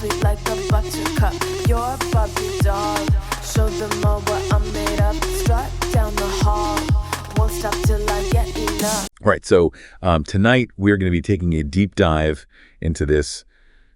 sweet like a buttercup. You're a Barbie doll. Show them all what I'm made of. Strut down the hall. Won't stop till I get enough. All right, so tonight we're going to be taking a deep dive into this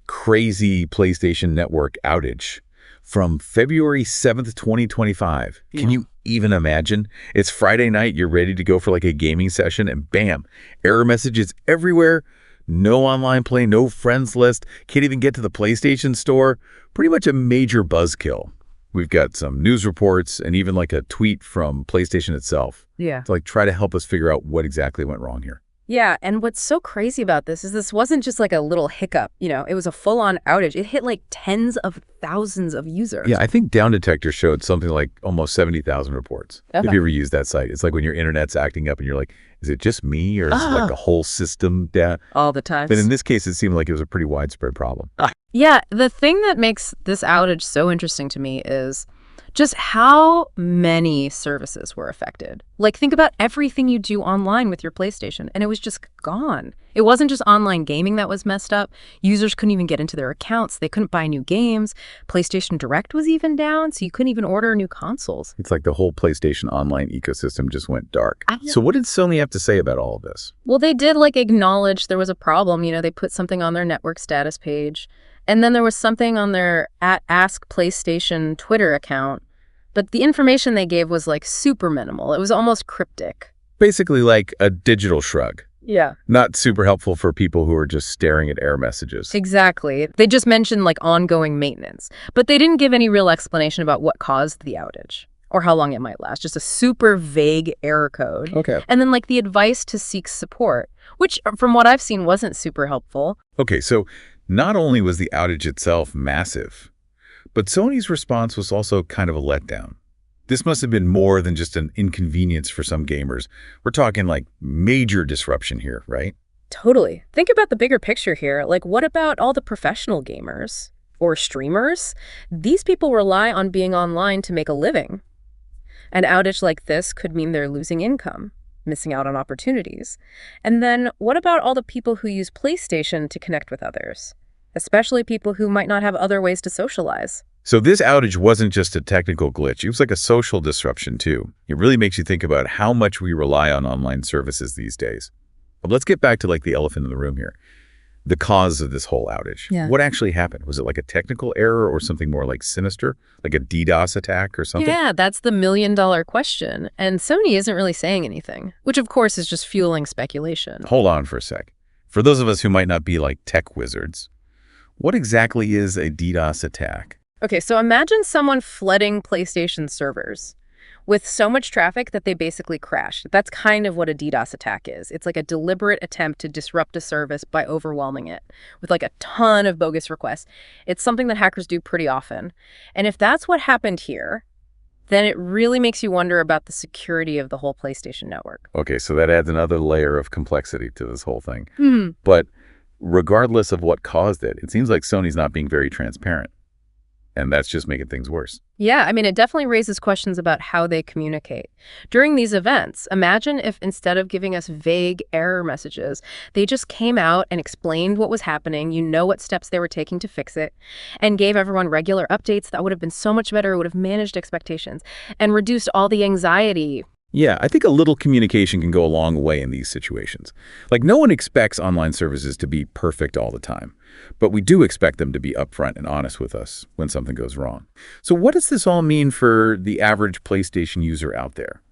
crazy PlayStation Network outage from February 7th, 2025. Yeah. Can you even imagine? It's Friday night, you're ready to go for like a gaming session, and bam, error messages everywhere. No online play, no friends list, can't even get to the PlayStation Store. Pretty much a major buzzkill. We've got some news reports and even like a tweet from PlayStation itself. Yeah. To like try to help us figure out what exactly went wrong here. Yeah, and what's so crazy about this is this wasn't just like a little hiccup, it was a full-on outage. It hit like tens of thousands of users. Yeah, I think Down Detector showed something like almost 70,000 reports. Okay. If you ever used that site. It's like when your internet's acting up and you're like, is it just me or is it like a whole system down? All the time. But in this case, it seemed like it was a pretty widespread problem. Yeah, the thing that makes this outage so interesting to me is just how many services were affected. Like, think about everything you do online with your PlayStation, and it was just gone. It wasn't just online gaming that was messed up. Users couldn't even get into their accounts. They couldn't buy new games. PlayStation Direct was even down, so you couldn't even order new consoles. It's like the whole PlayStation online ecosystem just went dark. So what did Sony have to say about all of this? Well, they did acknowledge there was a problem. They put something on their network status page. And then there was something on their @AskPlayStation Twitter account. But the information they gave was super minimal. It was almost cryptic. Basically like a digital shrug. Yeah. Not super helpful for people who are just staring at error messages. Exactly. They just mentioned ongoing maintenance. But they didn't give any real explanation about what caused the outage or how long it might last. Just a super vague error code. Okay. And then the advice to seek support, which from what I've seen wasn't super helpful. Okay, so not only was the outage itself massive, but Sony's response was also kind of a letdown. This must have been more than just an inconvenience for some gamers. We're talking major disruption here, right? Totally. Think about the bigger picture here. What about all the professional gamers or streamers? These people rely on being online to make a living. An outage like this could mean they're losing income, missing out on opportunities. And then what about all the people who use PlayStation to connect with others? Especially people who might not have other ways to socialize. So this outage wasn't just a technical glitch. It was like a social disruption, too. It really makes you think about how much we rely on online services these days. But let's get back to the elephant in the room here. The cause of this whole outage. Yeah. What actually happened? Was it a technical error or something more sinister? Like a DDoS attack or something? Yeah, that's the million-dollar question. And Sony isn't really saying anything, which of course is just fueling speculation. Hold on for a sec. For those of us who might not be tech wizards, what exactly is a DDoS attack? Okay, so imagine someone flooding PlayStation servers with so much traffic that they basically crash. That's kind of what a DDoS attack is. It's a deliberate attempt to disrupt a service by overwhelming it with a ton of bogus requests. It's something that hackers do pretty often. And if that's what happened here, then it really makes you wonder about the security of the whole PlayStation network. Okay, so that adds another layer of complexity to this whole thing. Hmm. But regardless of what caused it, it seems like Sony's not being very transparent. And that's just making things worse. Yeah, it definitely raises questions about how they communicate. During these events, imagine if instead of giving us vague error messages, they just came out and explained what was happening, what steps they were taking to fix it, and gave everyone regular updates. That would have been so much better. It would have managed expectations and reduced all the anxiety. Yeah, I think a little communication can go a long way in these situations. No one expects online services to be perfect all the time, but we do expect them to be upfront and honest with us when something goes wrong. So what does this all mean for the average PlayStation user out there?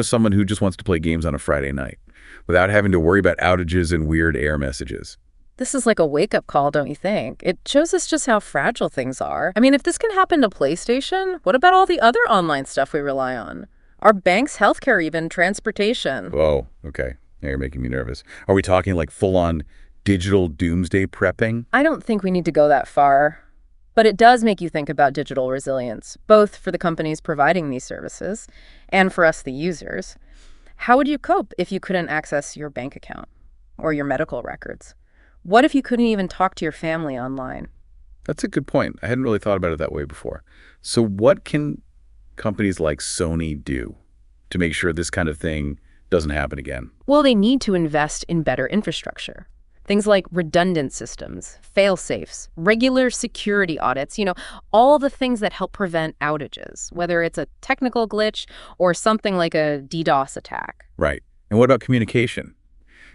Someone who just wants to play games on a Friday night without having to worry about outages and weird error messages. This is a wake-up call, don't you think? It shows us just how fragile things are. If this can happen to PlayStation, what about all the other online stuff we rely on? Our banks, healthcare, even transportation. Whoa, okay. Now you're making me nervous. Are we talking full-on digital doomsday prepping? I don't think we need to go that far. But it does make you think about digital resilience, both for the companies providing these services and for us, the users. How would you cope if you couldn't access your bank account or your medical records? What if you couldn't even talk to your family online? That's a good point. I hadn't really thought about it that way before. So what can companies like Sony do to make sure this kind of thing doesn't happen again? Well, they need to invest in better infrastructure. Things like redundant systems, fail-safes, regular security audits, all the things that help prevent outages, whether it's a technical glitch or something like a DDoS attack. Right. And what about communication?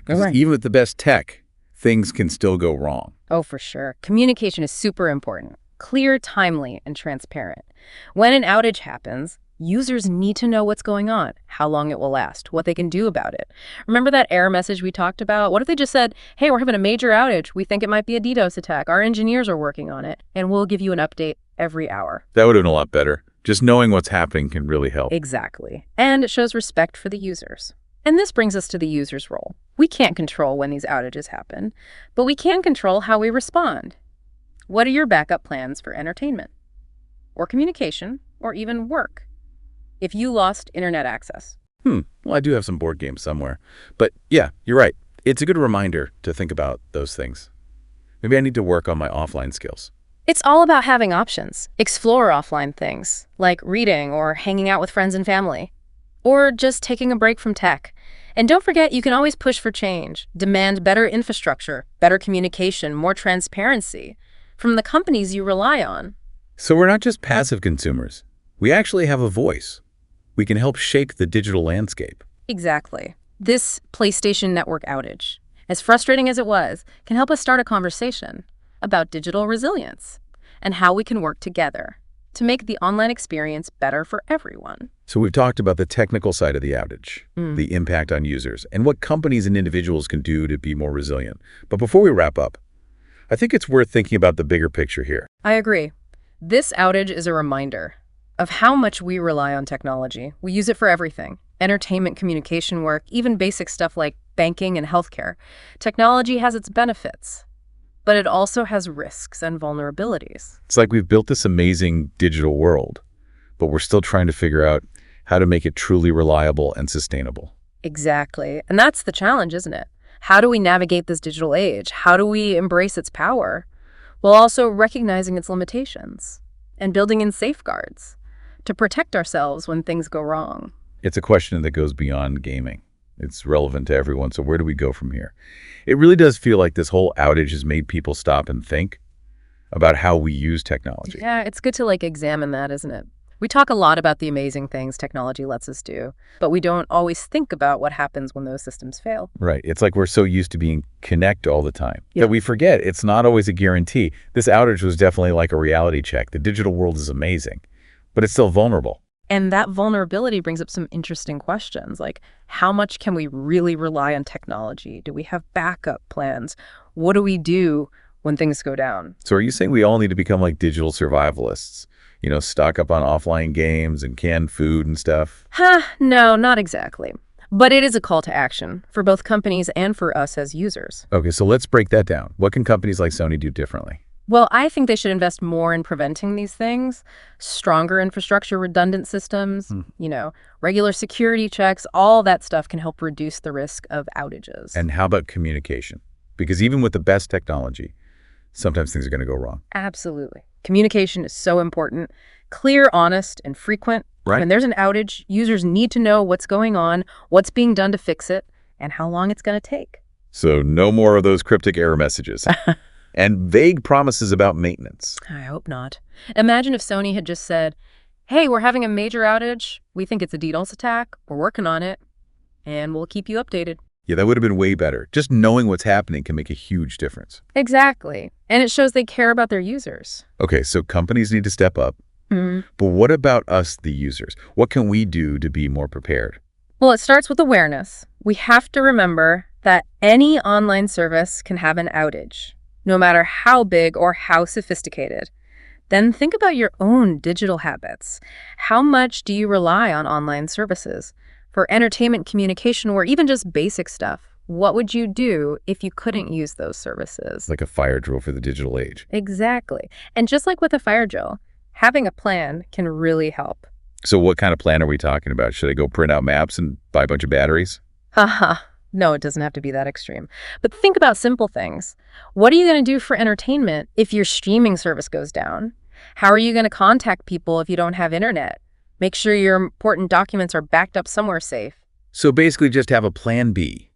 Because Right. even with the best tech, things can still go wrong. Oh, for sure. Communication is super important. Clear, timely, and transparent. When an outage happens, users need to know what's going on, how long it will last, what they can do about it. Remember that error message we talked about? What if they just said, hey, we're having a major outage. We think it might be a DDoS attack. Our engineers are working on it, and we'll give you an update every hour. That would have been a lot better. Just knowing what's happening can really help. Exactly. And it shows respect for the users. And this brings us to the user's role. We can't control when these outages happen, but we can control how we respond. What are your backup plans for entertainment, or communication, or even work if you lost internet access? Well, I do have some board games somewhere. But yeah, you're right. It's a good reminder to think about those things. Maybe I need to work on my offline skills. It's all about having options. Explore offline things, like reading or hanging out with friends and family, or just taking a break from tech. And don't forget, you can always push for change, demand better infrastructure, better communication, more transparency from the companies you rely on. So we're not just passive consumers. We actually have a voice. We can help shape the digital landscape. Exactly. This PlayStation Network outage, as frustrating as it was, can help us start a conversation about digital resilience and how we can work together to make the online experience better for everyone. So we've talked about the technical side of the outage, the impact on users, and what companies and individuals can do to be more resilient. But before we wrap up, I think it's worth thinking about the bigger picture here. I agree. This outage is a reminder of how much we rely on technology. We use it for everything: entertainment, communication, work, even basic stuff like banking and healthcare. Technology has its benefits, but it also has risks and vulnerabilities. It's like we've built this amazing digital world, but we're still trying to figure out how to make it truly reliable and sustainable. Exactly. And that's the challenge, isn't it? How do we navigate this digital age? How do we embrace its power while also recognizing its limitations and building in safeguards to protect ourselves when things go wrong? It's a question that goes beyond gaming. It's relevant to everyone. So where do we go from here? It really does feel like this whole outage has made people stop and think about how we use technology. Yeah, it's good to examine that, isn't it? We talk a lot about the amazing things technology lets us do, but we don't always think about what happens when those systems fail. Right. It's like we're so used to being connect all the time Yeah. that we forget it's not always a guarantee. This outage was definitely like a reality check. The digital world is amazing, but it's still vulnerable. And that vulnerability brings up some interesting questions, like how much can we really rely on technology? Do we have backup plans? What do we do when things go down? So are you saying we all need to become like digital survivalists? Stock up on offline games and canned food and stuff? No, not exactly. But it is a call to action for both companies and for us as users. Okay, so let's break that down. What can companies like Sony do differently? Well, I think they should invest more in preventing these things. Stronger infrastructure, redundant systems, regular security checks, all that stuff can help reduce the risk of outages. And how about communication? Because even with the best technology, sometimes things are going to go wrong. Absolutely. Communication is so important. Clear, honest, and frequent. Right. When there's an outage, users need to know what's going on, what's being done to fix it, and how long it's going to take. So no more of those cryptic error messages. And vague promises about maintenance. I hope not. Imagine if Sony had just said, hey, we're having a major outage. We think it's a DDoS attack. We're working on it, and we'll keep you updated. Yeah, that would have been way better. Just knowing what's happening can make a huge difference. Exactly. And it shows they care about their users. Okay, so companies need to step up. But what about us, the users? What can we do to be more prepared? Well, it starts with awareness. We have to remember that any online service can have an outage, no matter how big or how sophisticated. Then think about your own digital habits. How much do you rely on online services? For entertainment, communication, or even just basic stuff, what would you do if you couldn't use those services? Like a fire drill for the digital age. Exactly. And just like with a fire drill, having a plan can really help. So what kind of plan are we talking about? Should I go print out maps and buy a bunch of batteries? Haha. No, it doesn't have to be that extreme. But think about simple things. What are you going to do for entertainment if your streaming service goes down? How are you going to contact people if you don't have internet? Make sure your important documents are backed up somewhere safe. So basically just have a plan B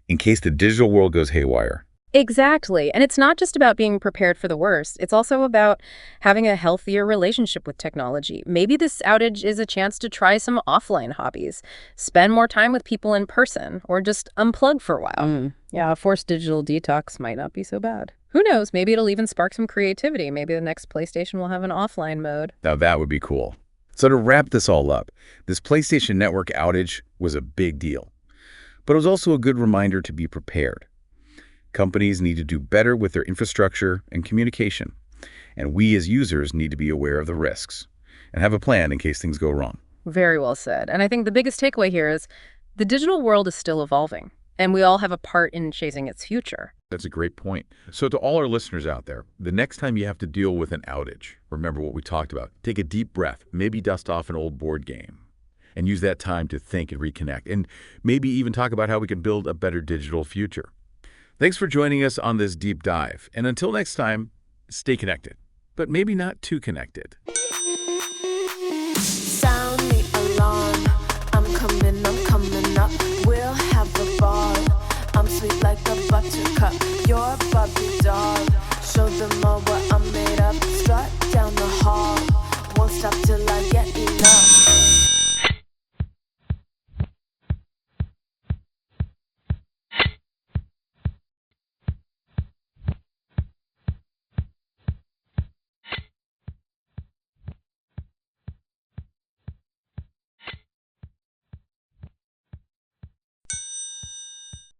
in case the digital world goes haywire. Exactly. And it's not just about being prepared for the worst. It's also about having a healthier relationship with technology. Maybe this outage is a chance to try some offline hobbies, spend more time with people in person, or just unplug for a while. Yeah, a forced digital detox might not be so bad. Who knows? Maybe it'll even spark some creativity. Maybe the next PlayStation will have an offline mode. Now that would be cool. So to wrap this all up, this PlayStation Network outage was a big deal. But it was also a good reminder to be prepared. Companies need to do better with their infrastructure and communication. And we as users need to be aware of the risks and have a plan in case things go wrong. Very well said. And I think the biggest takeaway here is the digital world is still evolving, and we all have a part in shaping its future. That's a great point. So to all our listeners out there, the next time you have to deal with an outage, remember what we talked about. Take a deep breath, maybe dust off an old board game, and use that time to think and reconnect, and maybe even talk about how we can build a better digital future. Thanks for joining us on this deep dive. And until next time, stay connected, but maybe not too connected. Sound the alarm. I'm coming up. We'll have a ball. I'm sweet like a buttercup. Your